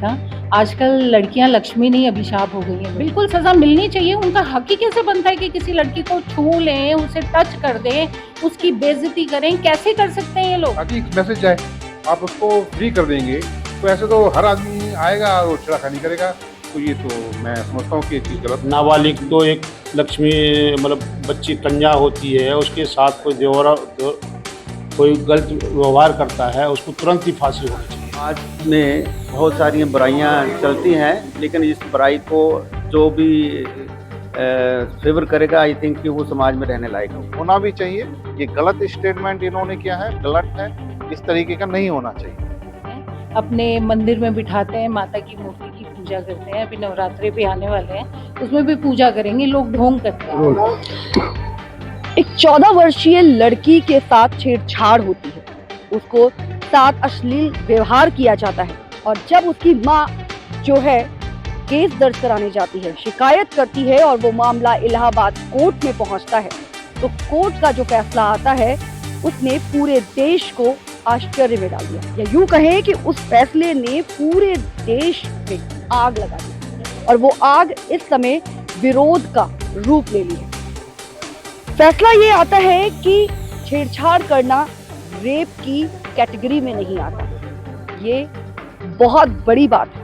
ना आजकल लड़कियां लक्ष्मी नहीं अभिशाप हो गई हैं। बिल्कुल सजा मिलनी चाहिए। उनका हक ही कैसे बनता है कि किसी लड़की को छू लें, उसे टच कर दें, उसकी बेइज्जती करें? कैसे कर सकते हैं ये लोग? ताकि एक मैसेज जाए, आप उसको फ्री कर देंगे तो ऐसे तो हर आदमी आएगा और छेड़खानी करेगा। तो ये तो मैं समझता हूँ कि ये चीज़ गलत। नाबालिग तो एक लक्ष्मी मतलब बच्ची कन्या होती है, उसके साथ कोई कोई गलत व्यवहार करता है, उसको तुरंत ही फांसी होनी चाहिए। समाज में बहुत सारी बुराइयां चलती हैं, लेकिन इस बुराई को जो भी फेवर करेगा, आई थिंक कि वो समाज में रहने लायक होना भी चाहिए। ये गलत स्टेटमेंट इन्होंने किया है, गलत है, इस तरीके का नहीं होना चाहिए। अपने मंदिर में बिठाते हैं, माता की मूर्ति की पूजा करते हैं। अभी नवरात्रे भी आने वाले हैं, उसमें भी पूजा करेंगे। लोग ढोंग करते हैं। एक 14 वर्षीय लड़की के साथ छेड़छाड़ होती है, उसको साथ अश्लील व्यवहार किया जाता है और जब उसकी माँ जो है केस दर्ज कराने जाती है, शिकायत करती है और वो मामला इलाहाबाद कोर्ट में पहुंचता है, तो कोर्ट का जो फैसला आता है उसने पूरे देश को आश्चर्य में डाल दिया, या यूं कहें कि उस फैसले ने पूरे देश में आग लगा दी और वो आग इस समय विरोध का रूप ले ली है। फैसला ये आता है कि छेड़छाड़ करना रेप की कैटेगरी में नहीं आता। ये बहुत बड़ी बात है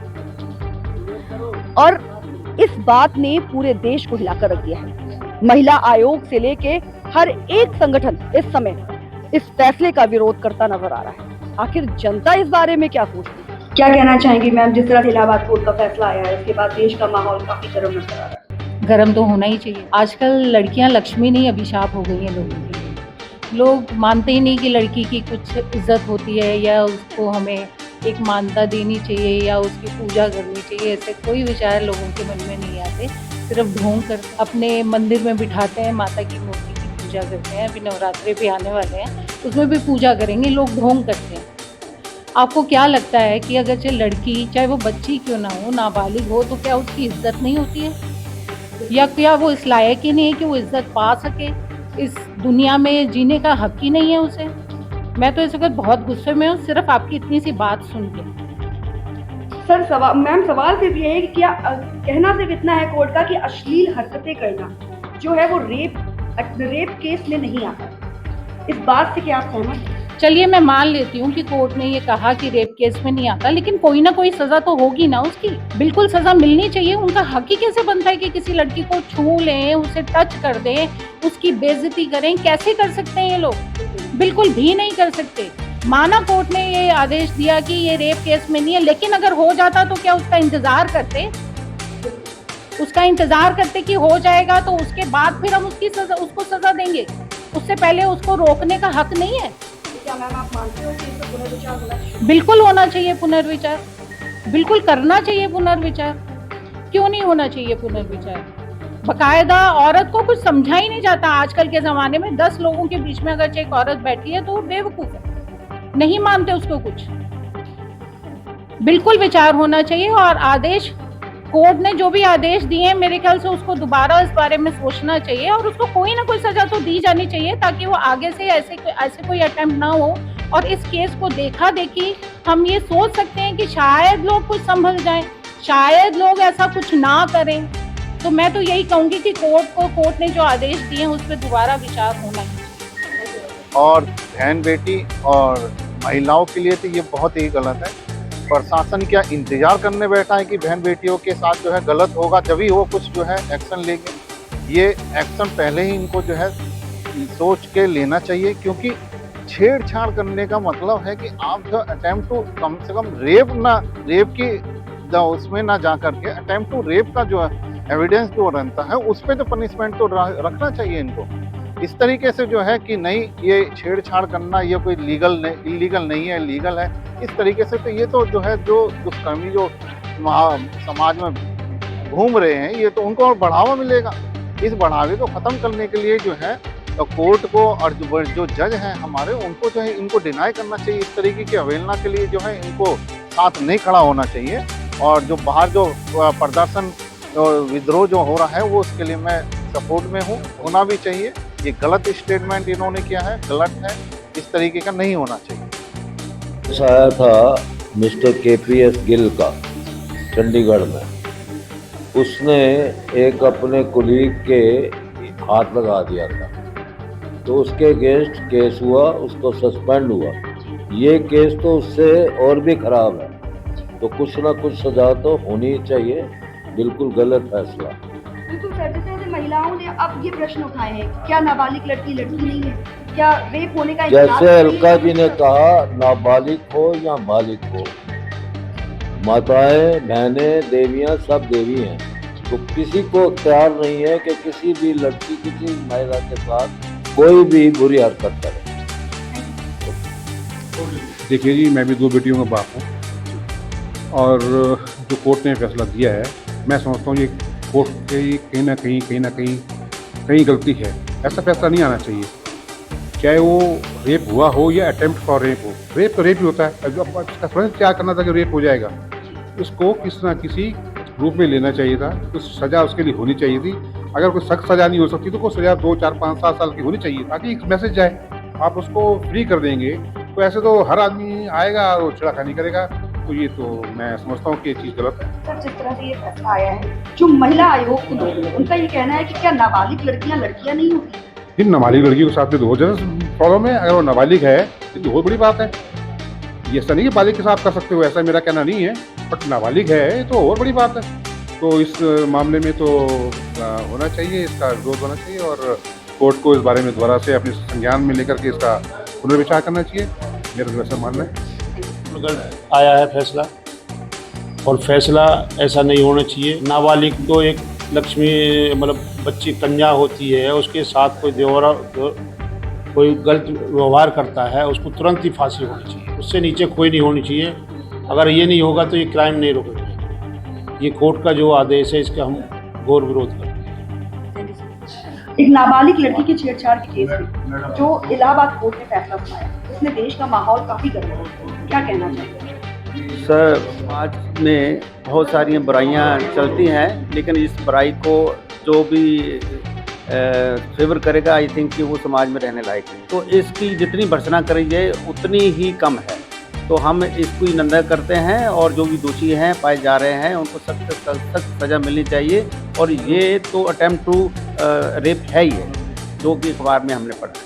और इस बात ने पूरे देश को हिलाकर रख दिया है। महिला आयोग से लेके हर एक संगठन इस समय इस फैसले का विरोध करता नजर आ रहा है। आखिर जनता इस बारे में क्या सोचती है? क्या कहना चाहेंगी मैम? जिस तरह इलाहाबाद कोर्ट का फैसला आया है, इसके बाद देश का माहौल काफी गर्म नजर आ रहा है। गरम तो होना ही चाहिए। आजकल लड़कियां लक्ष्मी नहीं अभिशाप हो गई हैं लोगों के लिए। लोग मानते ही नहीं कि लड़की की कुछ इज्जत होती है, या उसको हमें एक मान्यता देनी चाहिए, या उसकी पूजा करनी चाहिए। ऐसे कोई विचार लोगों के मन में नहीं आते। सिर्फ ढोंग कर अपने मंदिर में बिठाते हैं, माता की मूर्ति की पूजा करते हैं। अभी नवरात्रे भी आने वाले हैं, उसमें भी पूजा करेंगे। लोग ढोंग करते हैं। आपको क्या लगता है कि अगर चाहे लड़की, चाहे वो बच्ची क्यों ना हो, नाबालिग हो, तो क्या उसकी इज्जत नहीं होती है? या क्या वो इस लायक ही नहीं है कि वो इज्जत पा सके? इस दुनिया में जीने का हक ही नहीं है उसे? मैं तो इस वक्त बहुत गुस्से में हूँ, सिर्फ आपकी इतनी सी बात सुन के। सर सवाल सिर्फ ये है कि क्या कहना सिर्फ इतना है कोर्ट का कि अश्लील हरकतें करना जो है वो रेप केस में नहीं आता। इस बात से क्या आप सहमत हैं? चलिए, मैं मान लेती हूँ कि कोर्ट ने ये कहा कि रेप केस में नहीं आता, लेकिन कोई ना कोई सजा तो होगी ना उसकी। बिल्कुल सजा मिलनी चाहिए। उनका हक ही कैसे बनता है कि किसी लड़की को छू लें, उसे टच कर दें, उसकी बेइज्जती करें? कैसे कर सकते हैं ये लोग? बिल्कुल भी नहीं कर सकते। माना कोर्ट ने ये आदेश दिया कि ये रेप केस में नहीं है, लेकिन अगर हो जाता तो क्या उसका इंतजार करते? उसका इंतजार करते कि हो जाएगा तो उसके बाद फिर हम उसको सजा देंगे। उससे पहले उसको रोकने का हक नहीं है? क्या मैम आप मानते हो कि इसका पुनर्विचार होना चाहिए? बिल्कुल होना चाहिए पुनर्विचार। बिल्कुल करना चाहिए पुनर्विचार। क्यों नहीं होना चाहिए पुनर्विचार? बकायदा औरत को कुछ समझा ही नहीं जाता। आजकल के जमाने में 10 लोगों के बीच में अगर एक औरत बैठी है तो वो बेवकूफ है, नहीं मानते उसको कुछ। बिल्कुल विचार होना चाहिए। और आदेश, कोर्ट ने जो भी आदेश दिए हैं, मेरे ख्याल से उसको दोबारा इस बारे में सोचना चाहिए और उसको कोई ना कोई सजा तो दी जानी चाहिए, ताकि वो आगे से ऐसे कोई अटेम्प्ट ना हो। और इस केस को देखा देखी हम ये सोच सकते हैं कि शायद लोग कुछ संभल जाएं, शायद लोग ऐसा कुछ ना करें। तो मैं तो यही कहूंगी कि कोर्ट ने जो आदेश दिए हैं उस पर दोबारा विचार होना चाहिए। और बहन बेटी और महिलाओं के लिए तो ये बहुत ही गलत है। प्रशासन क्या इंतजार करने बैठा है कि बहन बेटियों के साथ जो है गलत होगा जभी वो कुछ जो है एक्शन लेंगे? ये एक्शन पहले ही इनको जो है सोच के लेना चाहिए, क्योंकि छेड़छाड़ करने का मतलब है कि आप जो अटेम्प्ट टू कम से कम रेप की उसमें ना जा करके अटेम्प्ट टू रेप का जो एविडेंस जो रहता है उस पर तो पनिशमेंट तो रखना चाहिए इनको। इस तरीके से जो है कि नहीं, ये छेड़छाड़ करना ये कोई इलीगल नहीं है, लीगल है। इस तरीके से तो ये तो जो है जो दुष्कर्मी जो समाज में घूम रहे हैं, ये तो उनको और बढ़ावा मिलेगा। इस बढ़ावे को ख़त्म करने के लिए जो है तो कोर्ट को और जो जज हैं हमारे, उनको जो है इनको डिनाई करना चाहिए। इस तरीके की अवहेलना के लिए जो है इनको साथ नहीं खड़ा होना चाहिए। और जो बाहर जो प्रदर्शन और विद्रोह जो हो रहा है वो उसके लिए मैं सपोर्ट में हूँ, होना भी चाहिए। ये गलत स्टेटमेंट इन्होंने किया है, गलत है, इस तरीके का नहीं होना चाहिए। आया था मिस्टर KPS गिल का, चंडीगढ़ में, उसने एक अपने कुलीग के हाथ लगा दिया था, तो उसके अगेंस्ट केस हुआ, उसको सस्पेंड हुआ। ये केस तो उससे और भी खराब है, तो कुछ ना कुछ सजा तो होनी ही चाहिए। बिल्कुल गलत फैसला। बिल्कुल सर, जैसे महिलाओं ने अब ये प्रश्न उठाए हैं, क्या नाबालिग लड़की नहीं है, क्या रेप होने का जैसे अलका जी ने कहा, नाबालिग हो या बालिग हो, माताएं, बहनें, देवियां सब देवी हैं, तो किसी को इख्तियार नहीं है कि किसी भी लड़की, किसी महिला के साथ कोई भी बुरी हरकत करे। देखिए जी, मैं भी 2 बेटियों का बाप हूँ और जो कोर्ट ने फैसला दिया है, मैं समझता हूँ ये कोर्ट की कहीं ना कहीं गलती है। ऐसा फैसला नहीं आना चाहिए, चाहे वो रेप हुआ हो या अटेम्प्ट फॉर रेप हो। रेप तो रेप ही होता है। अब इसका थोड़ा क्या करना था कि रेप हो जाएगा, उसको किसी ना किसी रूप में लेना चाहिए था, कुछ सज़ा उसके लिए होनी चाहिए थी। अगर कोई सख्त सज़ा नहीं हो सकती तो कोई सज़ा 2, 4, 5, 7 साल की होनी चाहिए, ताकि एक मैसेज जाए। आप उसको फ्री कर देंगे तो ऐसे तो हर आदमी आएगा और छिड़ाखानी करेगा, तो ये तो मैं समझता हूँ कि ये चीज़ गलत है। सर, जिस तरह से ये फैसला आया है, जो महिला आयोग खुद उनका ये कहना है कि क्या नाबालिग लड़कियां नहीं होती? फिर नाबालिग लड़की के साथ में तो हो जाए प्रॉब्लम है। अगर वो नाबालिग है तो बहुत बड़ी बात है। ये ऐसा नहीं कि बालिग के साथ कर सकते हो, ऐसा मेरा कहना नहीं है, बट नाबालिग है तो और बड़ी बात है। तो इस मामले में तो होना चाहिए, इसका विरोध होना चाहिए और कोर्ट को इस बारे में दोबारा से अपने संज्ञान में लेकर के इसका पुनर्विचार करना चाहिए, मेरा तो ऐसा मानना है। अगर आया है फैसला, और फैसला ऐसा नहीं होना चाहिए। नाबालिग तो एक लक्ष्मी, मतलब बच्ची कन्या होती है, उसके साथ कोई कोई गलत व्यवहार करता है, उसको तुरंत ही फांसी होनी चाहिए, उससे नीचे कोई नहीं होनी चाहिए। अगर ये नहीं होगा तो ये क्राइम नहीं रोका जाएगा। ये कोर्ट का जो आदेश है, इसका हम घोर विरोध करते हैं। एक नाबालिग लड़की की छेड़छाड़ के केस में जो इलाहाबाद कोर्ट ने फैसला सुनाया, उसने देश का माहौल काफी गर्म है, क्या कहना चाहिए? सर, समाज में बहुत सारी बुराइयां चलती हैं, लेकिन इस बुराई को जो भी फेवर करेगा, आई थिंक कि वो समाज में रहने लायक नहीं। तो इसकी जितनी भर्त्सना करी जाए उतनी ही कम है। तो हम इसकी निंदा करते हैं और जो भी दोषी हैं पाए जा रहे हैं उनको सख्त सज़ा मिलनी चाहिए। और ये तो अटेम्प्ट टू रेप है ही है, जो कि अखबार में हमने पढ़ा है।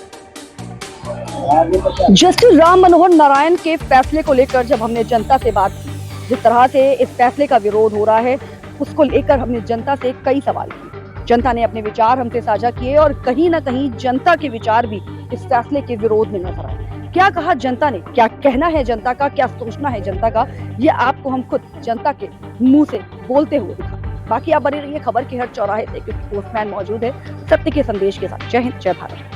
जस्टिस राम मनोहर नारायण के फैसले को लेकर जब हमने जनता से बात की, जिस तरह से इस फैसले का विरोध हो रहा है, उसको लेकर हमने जनता से कई सवाल किए। जनता ने अपने विचार हमसे साझा किए और कहीं ना कहीं जनता के विचार भी इस फैसले के विरोध में नजर आए। क्या कहा जनता ने, क्या कहना है जनता का, क्या सोचना है जनता का, ये आपको हम खुद जनता के मुंह से बोलते हुए दिखा। बाकी आप बने रहिए खबर के हर चौराहे से, क्योंकि पोस्टमैन मौजूद है सत्य के संदेश के साथ। जय हिंद, जय भारत।